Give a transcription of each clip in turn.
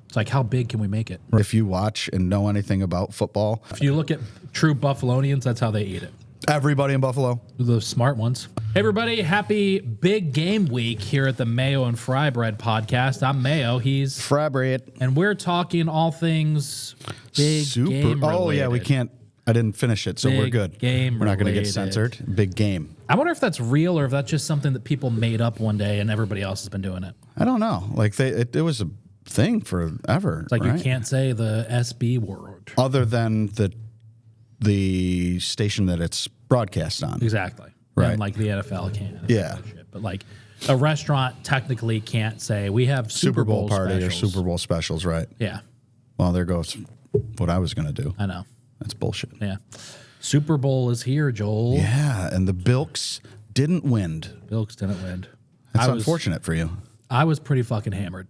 It's like, how big can we make it? If you watch and know anything about football, If you look at true Buffalonians, that's how they eat it. everybody in Buffalo. The smart ones. Hey, everybody. Happy big game week here at the Mayo and Fry Bread podcast. I'm Mayo. He's Frabrit. And we're talking all things big game related. Oh, yeah, we can't. I didn't finish it, so we're Big good. game We're not going to get related. censored. Big game. I wonder if that's real or if that's just something that people made up one day and everybody else has been doing it. I don't know. Like it was a thing forever. It's like right? you can't say the SB word. Other than the station that it's broadcast on. Exactly. Right. And like the NFL can't. Yeah. But like a restaurant technically can't say we have Super Bowl party specials. or Super Bowl specials, right? Yeah. Well, there goes what I was going to do. I know. That's bullshit. Yeah. Super Bowl is here, Joel. Yeah, and the Bilks didn't win. Bilks didn't win. That's unfortunate for you. I was pretty fucking hammered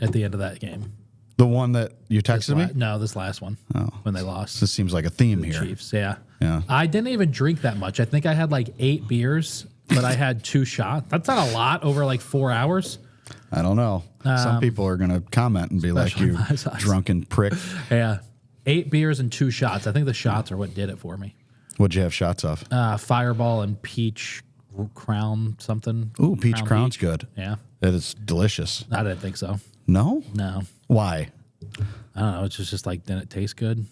at the end of that game. The one that you texted me? No, this last one. Oh. When they lost. This seems like a theme here. Chiefs, yeah. Yeah. I didn't even drink that much. I think I had like 8 beers, but I had 2 shots. That's not a lot over like 4 hours. I don't know. Some people are going to comment and be like, you my size. drunken prick. Yeah. 8 beers and 2 shots. I think the shots are what did it for me. What'd you have shots of? Fireball and peach crown something. Ooh, peach crown's good. Yeah. It is delicious. I didn't think so. No? No. Why? I don't know. It's just like, didn't it taste good?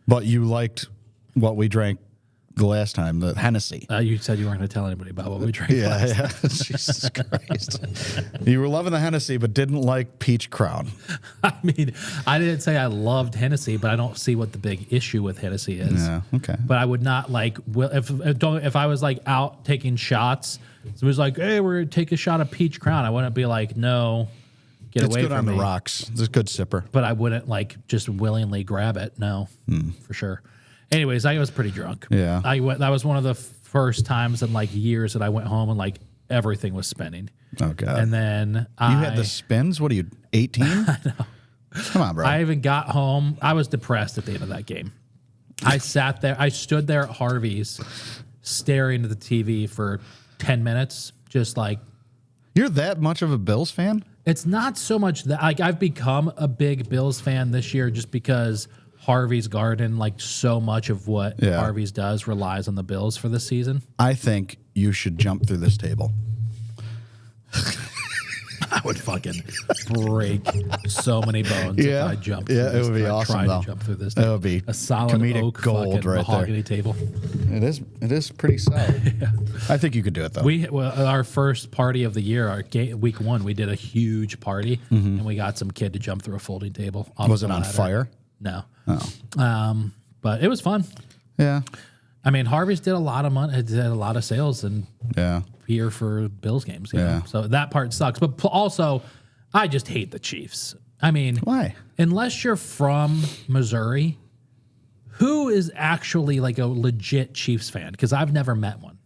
But you liked what we drank the last time, the Hennessy. You said you weren't going to tell anybody about what we drank. Yeah. Jesus Christ. You were loving the Hennessy, but didn't like peach crown. I mean, I didn't say I loved Hennessy, but I don't see what the big issue with Hennessy is. Yeah, okay. But I would not like if I was like out taking shots. It was like, hey, we're gonna take a shot of peach crown. I wouldn't be like, no, get It's away good from on me. the rocks. It's a good sipper. But I wouldn't like just willingly grab it. No, for sure. Anyways, I was pretty drunk. Yeah. That was one of the first times in like years that I went home and like everything was spinning. Oh, God. And then You had the spins? What are you, 18? I know. Come on, bro. I even got home. I was depressed at the end of that game. I sat there. I stood there at Harvey's staring at the TV for 10 minutes, just like. You're that much of a Bills fan? It's not so much that. Like, I've become a big Bills fan this year just because Harvey's Garden, like so much of what Harvey's does relies on the Bills for this season. I think you should jump through this table. I would fucking break so many bones if I jumped. Yeah, through it would be I awesome. tried Though. to jump through this. That would be a solid comedic oak gold fucking right mahogany table. It is. It is pretty solid. I think you could do it though. Our first party of the year, week 1, we did a huge party, and we got some kid to jump through a folding table. Was it on fire? No. Oh. But it was fun. Yeah. I mean, Harvey's did a lot of money, did a lot of sales, and here for Bills games. You know? So that part sucks. But also, I just hate the Chiefs. I mean, why? Unless you're from Missouri, who is actually like a legit Chiefs fan? Because I've never met one.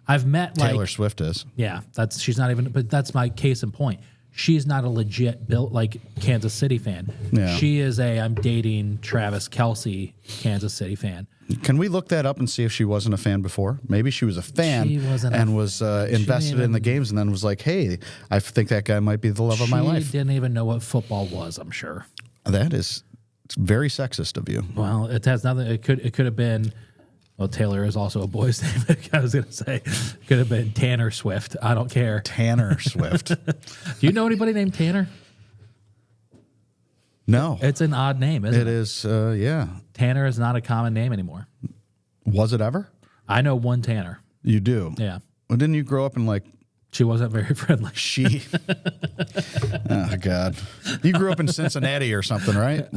I've met Taylor Swift is. Yeah, she's not even. But that's my case in point. She's not a legit Kansas City fan. Yeah. She is I'm dating Travis Kelce Kansas City fan. Can we look that up and see if she wasn't a fan before? Maybe she was a fan and was invested in the games and then was like, hey, I think that guy might be the love of my life. She didn't even know what football was, I'm sure. It's very sexist of you. Well, it has nothing. It could have been. Well, Taylor is also a boy's name. I was going to say, could have been Tanner Swift. I don't care. Tanner Swift. Do you know anybody named Tanner? No. It's an odd name, isn't it? It is, yeah. Tanner is not a common name anymore. Was it ever? I know one Tanner. You do? Yeah. Well, didn't you grow up in She wasn't very friendly. Oh, God. You grew up in Cincinnati or something, right?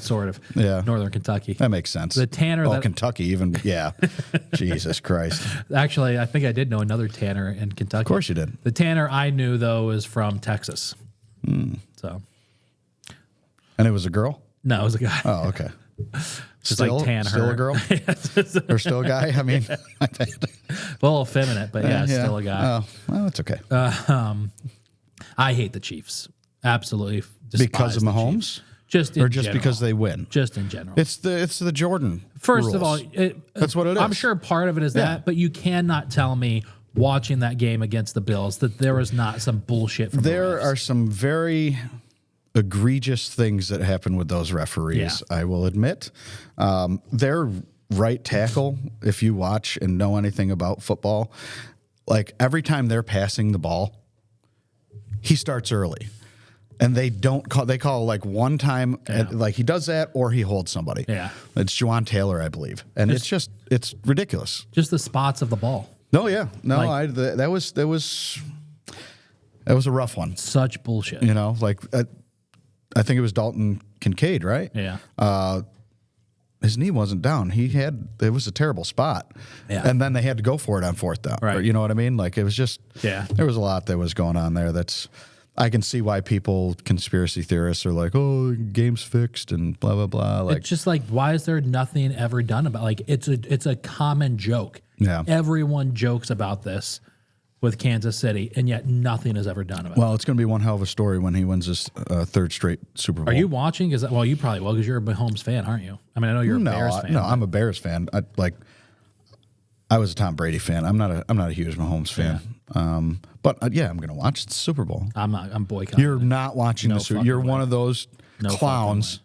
Sort of. Yeah. Northern Kentucky. That makes sense. The Tanner Kentucky even, yeah. Jesus Christ. Actually, I think I did know another Tanner in Kentucky. Of course you did. The Tanner I knew, though, is from Texas. So. And it was a girl? No, it was a guy. Oh, okay. Just like Tanner. Still a girl? Or still a guy? I mean, a little effeminate, but still a guy. Oh, well, that's okay. I hate the Chiefs. Absolutely. Because of Mahomes? Just in just general. because they win? Just in general. It's the Jordan First rules. of all, that's what it is. I'm sure part of it is that, but you cannot tell me watching that game against the Bills that there was not some bullshit from There are some very egregious things that happen with those referees, I will admit. Their right tackle, if you watch and know anything about football, like every time they're passing the ball, he starts early. And they don't call, they call like one time, like he does that or he holds somebody. Yeah. It's Juwan Taylor, I believe. And it's ridiculous. Just the spots of the ball. No, yeah. No, Like- that was a rough one. Such bullshit. You know, like I think it was Dalton Kincaid, right? Yeah. His knee wasn't down. It was a terrible spot. Yeah. And then they had to go for it on fourth down. Right. You know what I mean? Like it was just, there was a lot that was going on there. I can see why conspiracy theorists are like, oh, game's fixed and blah, blah, blah. Like, it's just like, why is there nothing ever done about, like, it's a common joke. Yeah. Everyone jokes about this with Kansas City, and yet nothing is ever done about it. well, it's going to be one hell of a story when he wins his third straight Super Bowl. Are you watching? Well, you probably will because you're a Mahomes fan, aren't you? I mean, I know you're a Bears fan. No, I'm a Bears fan. I was a Tom Brady fan. I'm not a huge Mahomes fan. But I'm going to watch the Super Bowl. I'm boycotting. You're not watching the Super Bowl. You're one of those clowns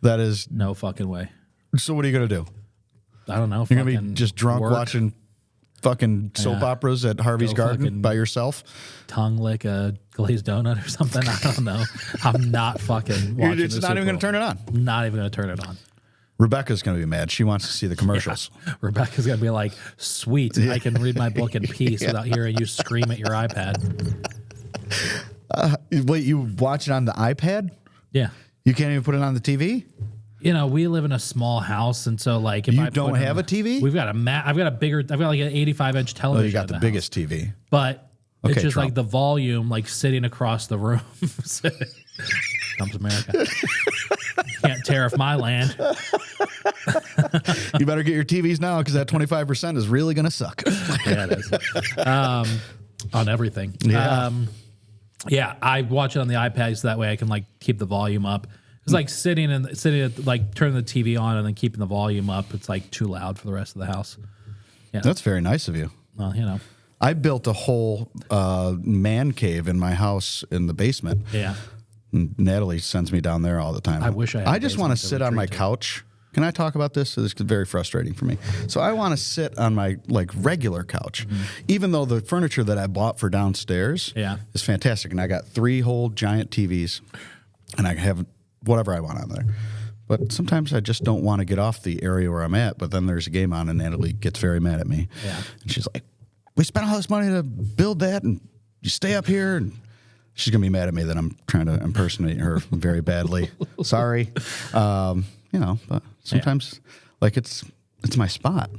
that is. No fucking way. So what are you going to do? I don't know. You're going to be just drunk watching fucking soap operas at Harvey's Garden by yourself? Tongue lick a glazed donut or something. I don't know. I'm not fucking watching You're just not even going to turn it on. Not even going to turn it on. Rebecca's going to be mad. She wants to see the commercials. Yeah. Rebecca's going to be like, sweet, I can read my book in peace without hearing you scream at your iPad. Wait, you watch it on the iPad? Yeah. You can't even put it on the TV? You know, we live in a small house, and so like, if You I don't have a TV? we've got I've got like an 85-inch television. Oh, you got the biggest TV. But it's just Trump. like the volume, like sitting across the room. Trump's America. Can't tariff my land. You better get your TVs now because that 25% is really going to suck. Yeah, it is. On everything. Yeah. I watch it on the iPad so that way I can like keep the volume up. It's like sitting at like turning the TV on and then keeping the volume up. It's like too loud for the rest of the house. Yeah, That's very nice of you. well, you know. I built a whole man cave in my house in the basement. Yeah. And Natalie sends me down there all the time. I wish I had I a just want to basement to sit on my retreat to. couch. Can I talk about this? It's very frustrating for me. So I want to sit on my like regular couch, even though the furniture that I bought for downstairs is fantastic. And I got 3 whole giant TVs and I have whatever I want on there. But sometimes I just don't want to get off the area where I'm at. But then there's a game on and Natalie gets very mad at me. Yeah. And she's like, we spent all this money to build that and you stay up here. And she's going to be mad at me that I'm trying to impersonate her very badly. Sorry. You know, but sometimes like it's my spot.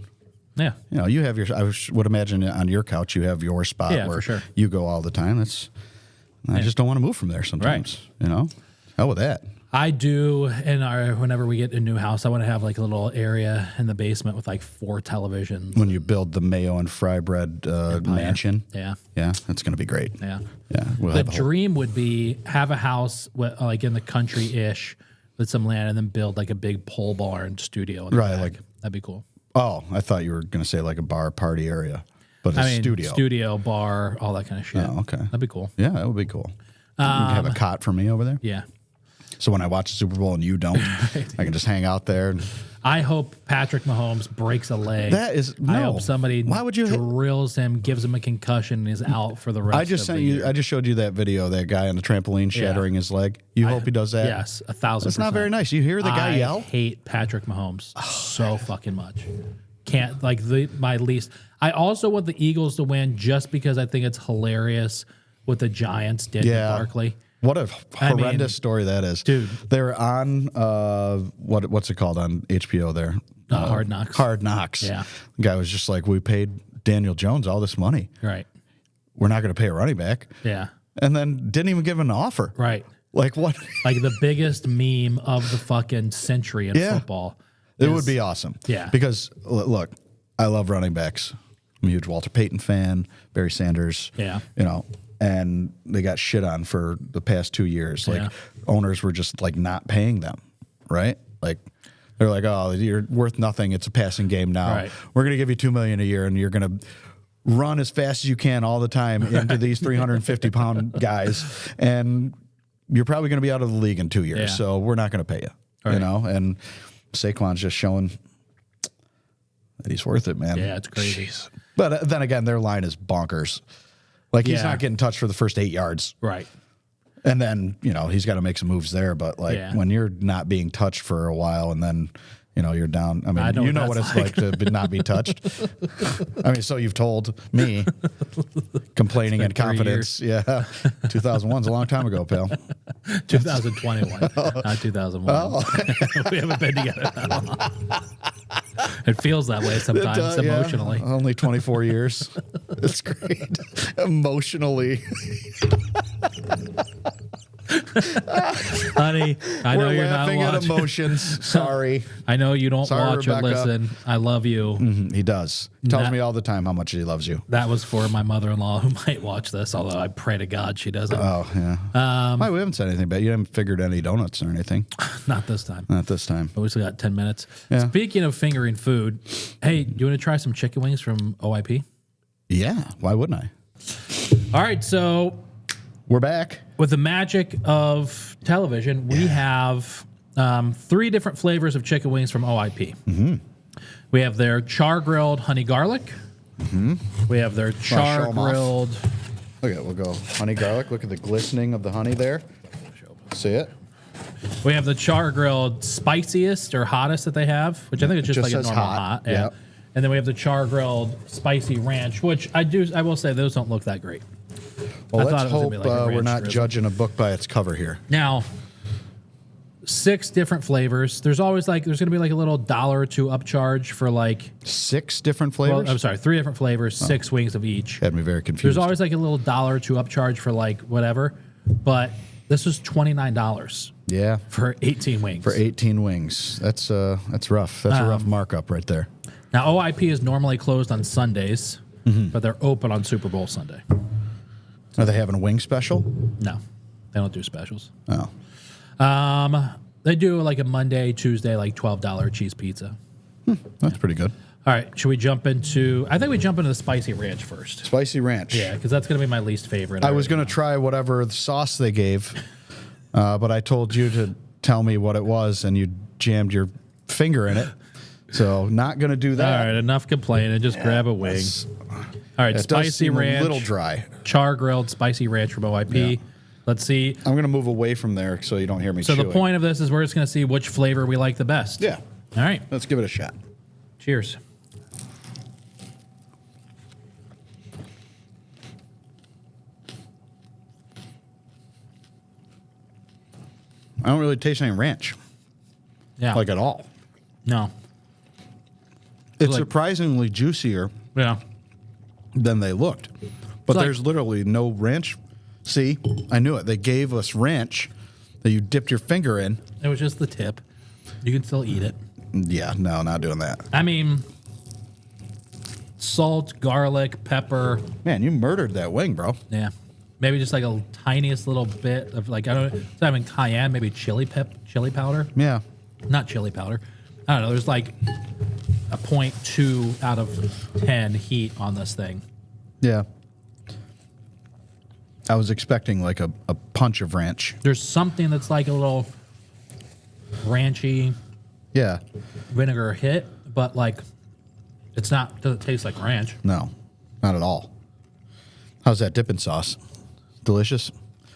Yeah. You know, you have your, I would imagine on your couch, you have your spot Yeah, where for sure. you go all the time. I just don't want to move from there sometimes, you know? Hell with that. I do whenever we get a new house, I want to have like a little area in the basement with like 4 televisions. When you build the Mayo and fry bread mansion. Yeah. Yeah, that's going to be great. Yeah. Yeah. We'll The have a whole, dream would be have a house like in the country-ish with some land and then build like a big pole barn studio. In the back. like- that'd be cool. oh, I thought you were going to say like a bar party area, but a studio. Studio, bar, all that kind of shit. Oh, okay. That'd be cool. Yeah, that would be cool. You can have a cot for me over there. Yeah. So when I watch the Super Bowl and you don't, I can just hang out there. And I hope Patrick Mahomes breaks a leg. that is no. I hope somebody Why would you? drills him, gives him a concussion, and is out for the rest I just of sent the you. year. I just showed you that video. That guy on the trampoline shattering his leg. You hope he does that. Yes, 1,000%. That's not very nice. You hear the guy I yell. hate Patrick Mahomes so fucking much. Can't like my least. I also want the Eagles to win just because I think it's hilarious what the Giants did to Barkley. What a horrendous story that is, dude. They were on what's it called on HBO there? Hard Knocks. Hard Knocks. Yeah. The guy was just like, we paid Daniel Jones all this money. Right. We're not going to pay a running back. Yeah. And then didn't even give him an offer. Right. Like what? Like the biggest meme of the fucking century in football. It would be awesome. Yeah. Because look, I love running backs. I'm a huge Walter Payton fan, Barry Sanders. Yeah. You know, and they got shit on for the past 2 years. Like owners were just like not paying them, right? Like they're like, oh, you're worth nothing. It's a passing game now. Right. We're gonna give you $2 million a year, and you're gonna run as fast as you can all the time into these 350-pound guys, and you're probably going to be out of the league in 2 years, so we're not going to pay you. Right. You know, and Saquon's just showing that he's worth it, man. Yeah, it's crazy. Jeez. But then again, their line is bonkers. Like, he's not getting touched for the first 8 yards. Right. And then, you know, he's got to make some moves there. But, like, when you're not being touched for a while and then, you know, you're down. I mean, you know what it's like to not be touched. I mean, so you've told me, complaining in confidence. Yeah. 2001's a long time ago, pal. 2021, not 2001. Oh. We haven't been together that long. It feels that way sometimes, emotionally. Yeah. Only 24 years. It's great. Emotionally. Honey, I know you're not laughing watching. at emotions. Sorry. I know you don't watch Rebecca. or listen. I love you. Mm-hmm. He does. Tells me all the time how much he loves you. That was for my mother-in-law who might watch this, although I pray to God she doesn't. Oh, yeah. Why, we haven't said anything, but you haven't figured any donuts or anything. Not this time. Not this time. But we still got 10 minutes. Yeah. Speaking of fingering food, hey, do you want to try some chicken wings from OIP? Yeah. Why wouldn't I? All right, so we're back. With the magic of television, we have 3 different flavors of chicken wings from OIP. Mm-hmm. We have their char-grilled honey garlic. Mm-hmm. We have their char-grilled... Look at it. We'll go honey garlic. Look at the glistening of the honey there. See it? We have the char-grilled spiciest or hottest that they have, which I think it's just like a normal hot. Yeah. Yep. And then we have the char-grilled spicy ranch, which I will say those don't look that great. Well, let's hope we're not judging a book by its cover here. Now, 6 different flavors. There's always there's going to be like a little $1 or $2 upcharge for 6 different flavors? Well, I'm sorry, 3 different flavors, 6 wings of each. Had me very confused. There's always like a little $1 or $2 upcharge for whatever, but this was $29. Yeah. For 18 wings. For 18 wings. That's rough. That's a rough markup right there. Now, OIP is normally closed on Sundays, but they're open on Super Bowl Sunday. Are they having a wing special? No, they don't do specials. Oh. They do like a Monday, Tuesday, like $12 cheese pizza. That's pretty good. All right, should we jump into... I think we jump into the spicy ranch first. Spicy ranch. Yeah, because that's going to be my least favorite. I was going to try whatever sauce they gave, but I told you to tell me what it was, and you jammed your finger in it. So not going to do that. All right, enough complaining. Just grab a wing. All right, spicy ranch. A little dry. Char-grilled spicy ranch from OIP. Yeah. Let's see. I'm going to move away from there so you don't hear me So chewing. The point of this is we're just going to see which flavor we like the best. Yeah. All right. Let's give it a shot. Cheers. I don't really taste any ranch. Yeah. Like at all. No. It's surprisingly juicier than they looked. But there's literally no ranch. See, I knew it. They gave us ranch that you dipped your finger in. It was just the tip. You can still eat it. Yeah, no, not doing that. I mean, salt, garlic, pepper. Man, you murdered that wing, bro. Yeah. Maybe just like a tiniest little bit of I don't know, it's not even cayenne, maybe chili powder. Yeah. Not chili powder. I don't know. There's like a 0.2 out of 10 heat on this thing. Yeah. I was expecting like a punch of ranch. There's something that's like a little ranchy vinegar hit, but it's not, doesn't taste like ranch. No, not at all. How's that dipping sauce? Delicious?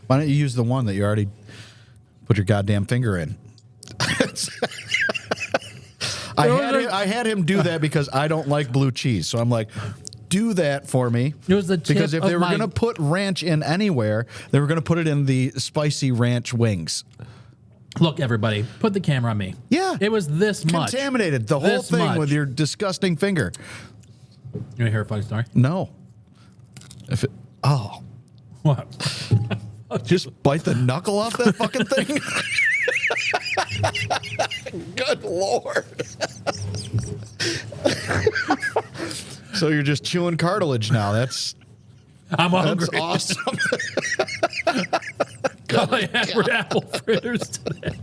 Why don't you use the one that you already put your goddamn finger in? I had him do that because I don't like blue cheese. So I'm like, do that for me. It was the tip because if they were going to put ranch in anywhere, they were going to put it in the spicy ranch wings. Look, everybody, put the camera on me. Yeah. It was this much. Contaminated the whole thing with your disgusting finger. You want to hear a funny story? No. What? Just bite the knuckle off that fucking thing? Good Lord. So you're just chewing cartilage now. I'm hungry. That's awesome. All I had were apple fritters today.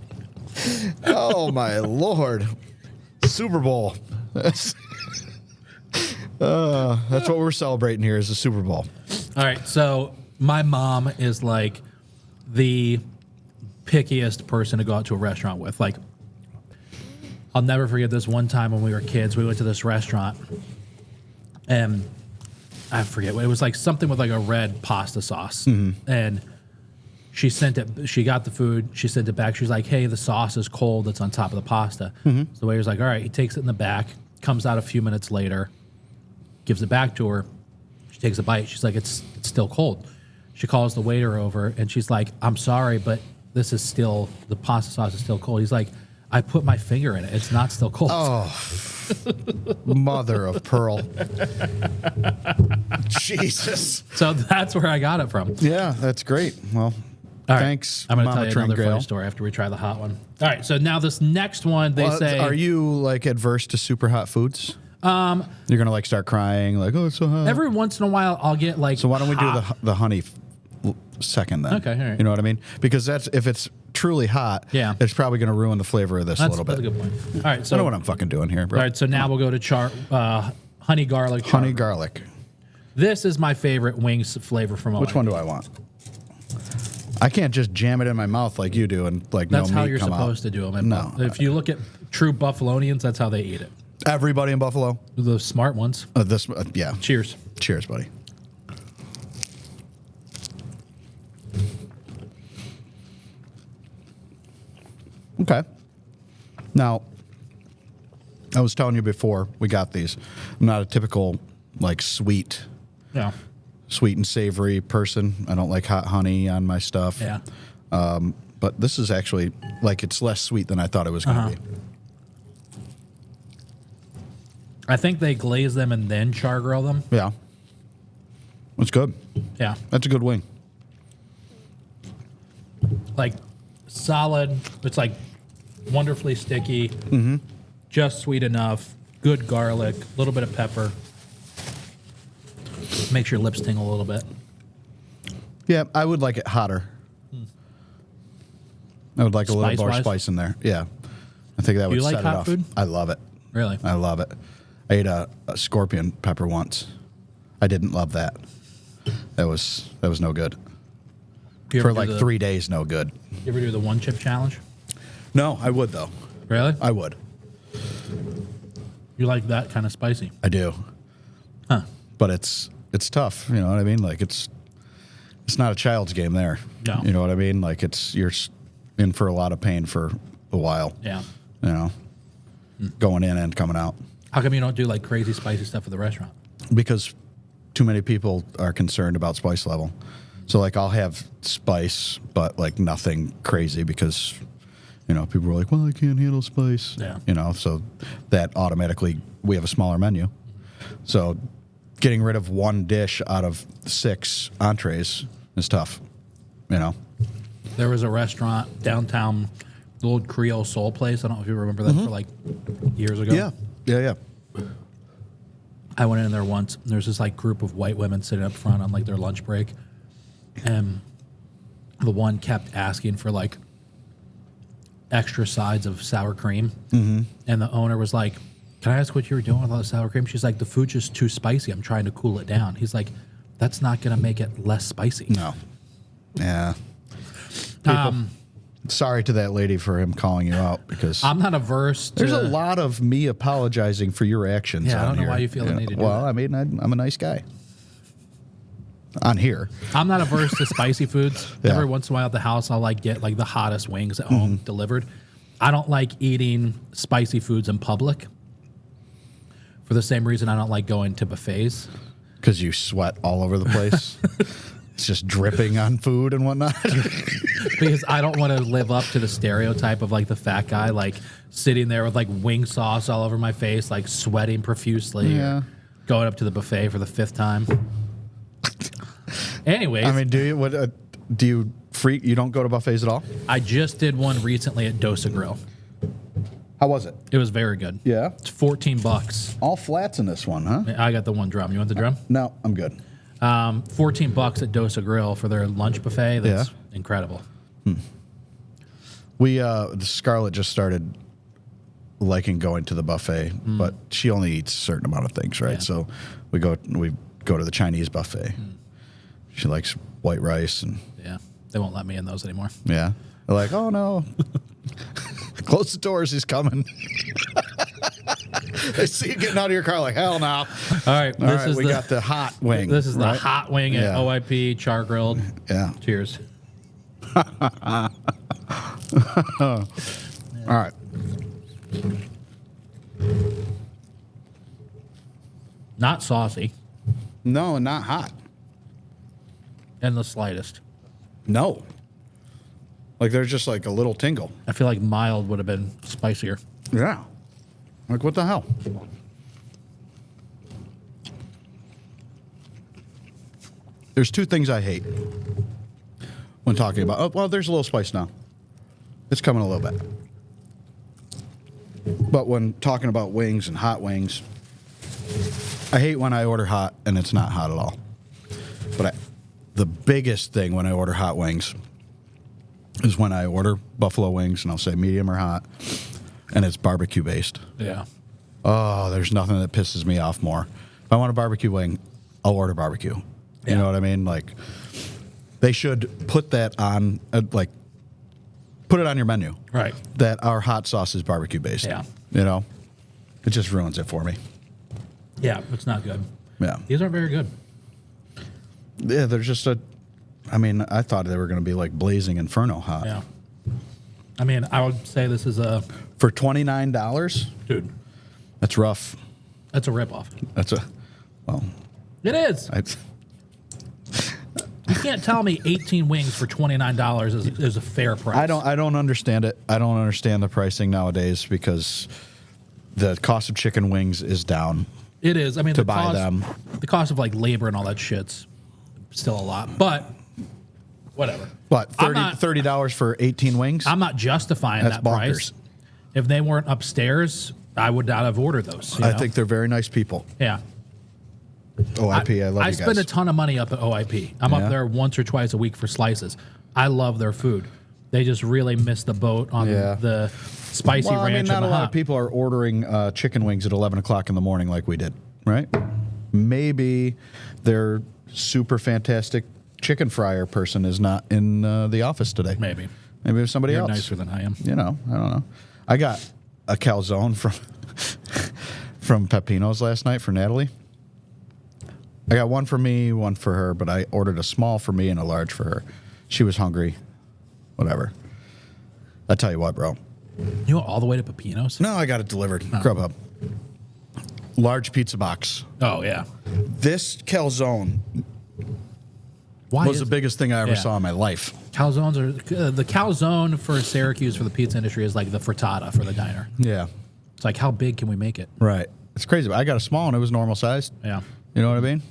Oh, my Lord. Super Bowl. That's what we're celebrating here is the Super Bowl. All right, so my mom is like the pickiest person to go out to a restaurant with. Like, I'll never forget this one time when we were kids. We went to this restaurant, and I forget what it was, like something with like a red pasta sauce, and she sent it. She got the food. She sent it back. She's like, "Hey, the sauce is cold. It's on top of the pasta." So the waiter's like, "All right." He takes it in the back. Comes out a few minutes later, gives it back to her. She takes a bite. She's like, "It's still cold." She calls the waiter over, and she's like, "I'm sorry, but this is still, the pasta sauce is still cold." He's like, "I put my finger in it. It's not still cold." Oh, mother of pearl. Jesus. So that's where I got it from. Yeah, that's great. Well, All right. thanks, I'm going to Mama tell you another Tringale. funny story after we try the hot one. All right, so now this next one, they say... Are you, like, adverse to super hot foods? You're going to, like, start crying, like, "Oh, it's so hot." Every once in a while, I'll get, like... So why don't we do the honey second then? Okay, all right. You know what I mean? Because that's, if it's truly hot, Yeah. it's probably going to ruin the flavor of this a little bit. That's a good point. All right, so... I know what I'm fucking doing here, bro. All right, so now we'll go to honey garlic. Honey garlic. This is my favorite wings flavor from OIP. Which one do I want? I can't just jam it in my mouth like you do and like That's no how meat you're come supposed to out. do them. No. If you look at true Buffalonians, that's how they eat it. Everybody in Buffalo? The smart ones. Yeah. Cheers. Cheers, buddy. Okay. Now, I was telling you before we got these, I'm not a typical like sweet Yeah. and savory person. I don't like hot honey on my stuff. Yeah. But this is actually like it's less sweet than I thought it was going to be. I think they glaze them and then char grill them. Yeah. It's good. Yeah. That's a good wing. Like solid. It's like wonderfully sticky. Just sweet enough. Good garlic. A little bit of pepper. Makes your lips tingle a little bit. Yeah, I would like it hotter. I would like a little more spice in there. Yeah. I think that would like set it hot off. food? I love it. Really? I love it. I ate a scorpion pepper once. I didn't love that. That was no good. You For ever like do 3 days, no good. You ever do the one chip challenge? No, I would though. Really? I would. You like that kind of spicy? I do. Huh. But it's tough. You know what I mean? Like it's not a child's game there. No. You know what I mean? Like you're in for a lot of pain for a while. Yeah. You know, going in and coming out. How come you don't do like crazy spicy stuff at the restaurant? Because too many people are concerned about spice level. So like I'll have spice, but like nothing crazy because, you know, people are like, well, I can't handle spice. Yeah. You know, so that automatically, we have a smaller menu. So getting rid of one dish out of 6 entrees is tough, you know. There was a restaurant downtown, the old Creole Soul place. I don't know if you remember that for like years ago. Yeah. I went in there once. And there's this like group of white women sitting up front on like their lunch break, and the one kept asking for like extra sides of sour cream, and the owner was like, "Can I ask what you were doing with all the sour cream?" She's like, "The food's just too spicy. I'm trying to cool it down." He's like, "That's not going to make it less spicy." No. Yeah. Sorry to that lady for him calling you out because I'm not averse to... there's a lot of me apologizing for your actions. Yeah, I don't know here. why you feel the need to do well, that. I mean, I'm a nice guy. On here. I'm not averse to spicy foods. Yeah. Every once in a while at the house, I'll like get like the hottest wings at home delivered. I don't like eating spicy foods in public for the same reason I don't like going to buffets. Because you sweat all over the place. It's just dripping on food and whatnot. Because I don't want to live up to the stereotype of like the fat guy, like sitting there with like wing sauce all over my face, like sweating profusely, Yeah. or going up to the buffet for the 5th time. Anyways, I mean, do you freak? You don't go to buffets at all? I just did one recently at Dosa Grill. How was it? It was very good. Yeah. It's $14. All flats in this one, huh? I got the one drum. You want the drum? No, I'm good. $14 at Dosa Grill for their lunch buffet. That's incredible. The Scarlett just started liking going to the buffet, but she only eats a certain amount of things, right? Yeah. So we go to the Chinese buffet. She likes white rice and Yeah, they won't let me in those anymore. yeah. They're like, oh no. Close the doors, he's coming. They see you getting out of your car like, hell no. All right, we got the hot wing. This is the hot wing at OIP, char grilled. Yeah. Cheers. All right. Not saucy. No, and not hot. In the slightest. No. Like there's just like a little tingle. I feel like mild would have been spicier. Yeah. Like what the hell? There's two things I hate when talking about. Oh, well, there's a little spice now. It's coming a little bit. But when talking about wings and hot wings, I hate when I order hot and it's not hot at all. But the biggest thing when I order hot wings is when I order buffalo wings and I'll say medium or hot, and it's barbecue based. Yeah. Oh, there's nothing that pisses me off more. If I want a barbecue wing, I'll order barbecue. You know what I mean? Like, they should put that on, put it on your menu. Right. That our hot sauce is barbecue based. Yeah. You know? It just ruins it for me. Yeah, it's not good. Yeah. These aren't very good. Yeah, they're just I thought they were going to be like blazing inferno hot. Yeah. I mean, I would say this is For $29? Dude. That's rough. That's a ripoff. It is. You can't tell me 18 wings for $29 is a fair price. I don't understand it. I don't understand the pricing nowadays because the cost of chicken wings is down. It is. I mean, to buy them. The cost of like labor and all that shit's still a lot, but whatever. What, $30 for 18 wings? I'm not justifying That's that bonkers. price. If they weren't upstairs, I would not have ordered those. I think they're very nice people. Yeah. OIP, I love you guys. I spend a ton of money up at OIP. I'm up there once or twice a week for slices. I love their food. They just really missed the boat on the spicy ranch. I mean, not and a lot of people are ordering chicken wings at 11 o'clock in the morning like we did, right? Maybe their super fantastic chicken fryer person is not in the office today. Maybe it was somebody You're else. nicer than I am. You know, I don't know. I got a calzone from Pepino's last night for Natalie. I got one for me, one for her, but I ordered a small for me and a large for her. She was hungry. Whatever. I tell you what, bro. You went all the way to Pepino's? No, I got it delivered. Grubhub. Large pizza box. Oh, yeah. This calzone was the biggest thing I ever saw in my life. Calzones are the calzone for Syracuse for the pizza industry is like the frittata for the diner. Yeah. It's like, how big can we make it? Right. It's crazy. I got a small and it was normal sized. Yeah. You know what I mean?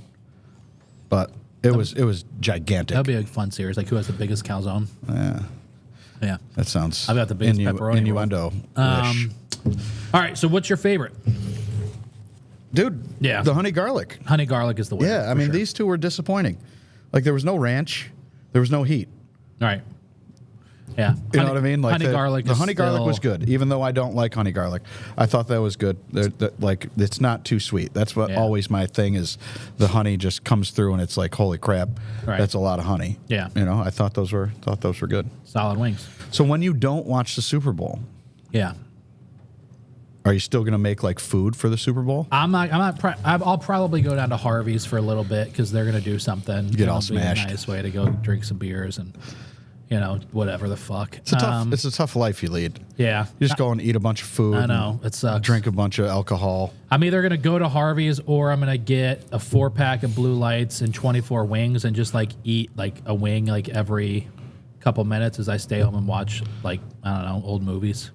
But it was gigantic. That'd be a fun series. Like, who has the biggest calzone? Yeah. Yeah. That sounds. I've got the biggest pepperoni. Innuendo. All right. So, what's your favorite? Dude. Yeah. The honey garlic. Honey garlic is the winner. Yeah. I mean, these two were disappointing. Like, there was no ranch. There was no heat. All right. Yeah. You know what I mean? Like honey garlic. The honey garlic was good, even though I don't like honey garlic. I thought that was good. Like, it's not too sweet. That's what always my thing is. The honey just comes through, and it's like, holy crap, that's a lot of honey. Yeah. You know, I thought those were good. Solid wings. So when you don't watch the Super Bowl, are you still gonna make like food for the Super Bowl? I'll probably go down to Harvey's for a little bit because they're gonna do something. Get all smashed. A nice way to go drink some beers and. You know, whatever the fuck. It's a tough life you lead. Yeah. You just go and eat a bunch of food. I know. It sucks. Drink a bunch of alcohol. I'm either going to go to Harvey's or I'm going to get a 4-pack of Blue Lights and 24 wings and just like eat like a wing like every couple minutes as I stay home and watch like, I don't know, old movies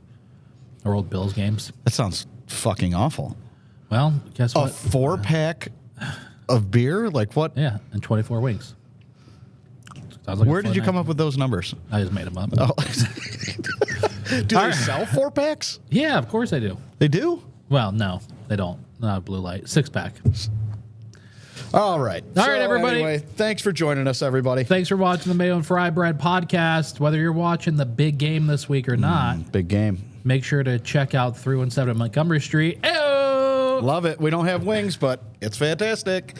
or old Bills games. That sounds fucking awful. Well, guess what? A 4-pack of beer? Like what? Yeah, and 24 wings. Where did you come up with those numbers? I just made them up. Oh. Do they sell 4-packs? Yeah, of course they do. They do? Well, no, they don't. Not a Blue Light. 6-pack. All right. All right, everybody. Anyway, thanks for joining us, everybody. Thanks for watching the Mayo and Fry Bread podcast. Whether you're watching the big game this week or not. Big game. Make sure to check out 317 Montgomery Street. Ayo! Love it. We don't have wings, but it's fantastic.